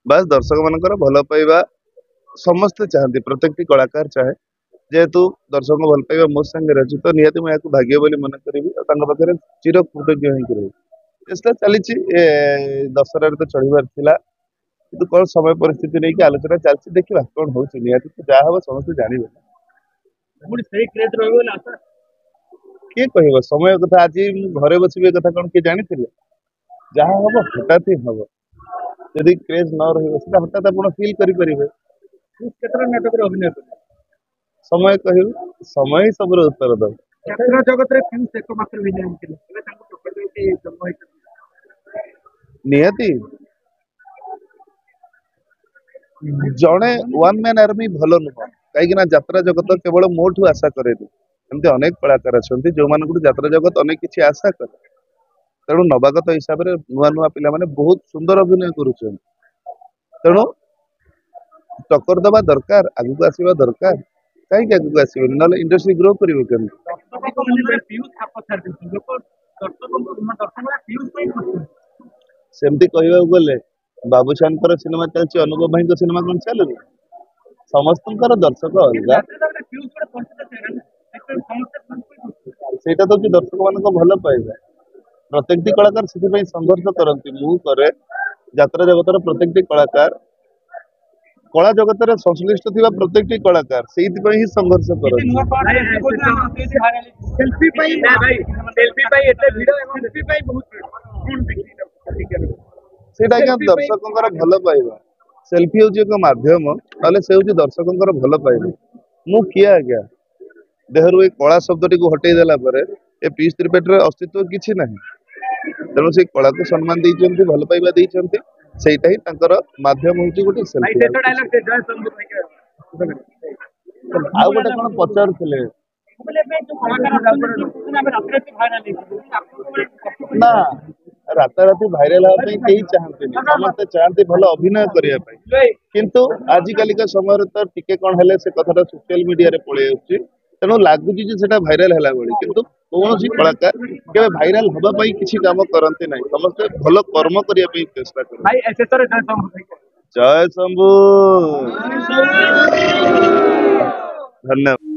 बास दर्शक मानकर भल पाइबा समस्ते चाहती प्रत्येक कलाकार चाहे जेहेतु दर्शक भल पाइबा मो संगे अच्छी तो निहती मुझे भाग्य बोली मन करी पाखे चिर कृतज्ञ होकर रही चेष्टा चली दशहरा तो चढ़ार थिला किंतु कौन समय परिस्थिति नहीं कि आलोचना चलती देखा कौन हो निहती तो जहाँ हम समस्त जानवे किए कह समय कथा आज घरे बसवे कथा कौन किए जानी जहाँ हम हठात ही हम यदि क्रेज न रहा हठात आप फिल करेंगे नाटक अभिनय समय कह समय ही सब उत्तर दब यात्रा जगत रे पीयूष एकमात्र विलेन ଥିଲେ ଏବେ ତାଙ୍କୁ ଟକ୍କର ଦେଇକି ଜନ୍ମ ହେଇଛନ୍ତି निहती जड़े वन मैन आर्मी भल नुह कहीं यात्रा जगत केवल मोठू आशा करे एमती अनेक कलाकार अच्छा जो मानक यात्रा जगत अनेक किसी आशा करे तेणु नवागत हिसाब से नुआ नुआ पिला माने बहुत सुंदर अभिनय करुछन तेणु टक्कर दबा दरकार आगु आसवा दरकार कहीं आगु आसबे ना इंडस्ट्री ग्रो कर सेमती कहवा गले बाबूशान सिनेमा चलती अनुपम भाई सिनेमा कौन चलू समस्त दर्शक अलग सेटा तो कि दर्शक मान भल पाइबा प्रत्येक कलाकार से संघर्ष करती मु करे यात्रा जगतर प्रत्येक कलाकार कला जगत में संश्लिष्ट थी प्रत्येक कलाकार से ही संघर्ष दर्शकों भल पाइबा सेल्फी हूँ एक मध्यम ना से हूँ दर्शकों भल पाइबा मु किए आज्ञा देहरु ये कला शब्द टी हटई देला ए पीस त्रिपाठी अस्तित्व किसी ना तेणु से कला को सम्मान देते भल पाइबा देते सेटा ही माध्यम हूँ गोटे सेल्फी आउ गोटे कौन पचार ना राताराति भाइराल हाँपी कहीं चाहती समस्ते चाहती भल अभिनय करने किंतु आजिकल समय तो टिके कौन है से कथा सोशल मीडिया रे पलि आसुची तेणु लगुच भाइराल है किंतु कौन कलाकार के भाइराल हाँपाई किसी काम करते ना समस्ते भल कर्म करने चेष्टा कर जय शंभु धन्यवाद।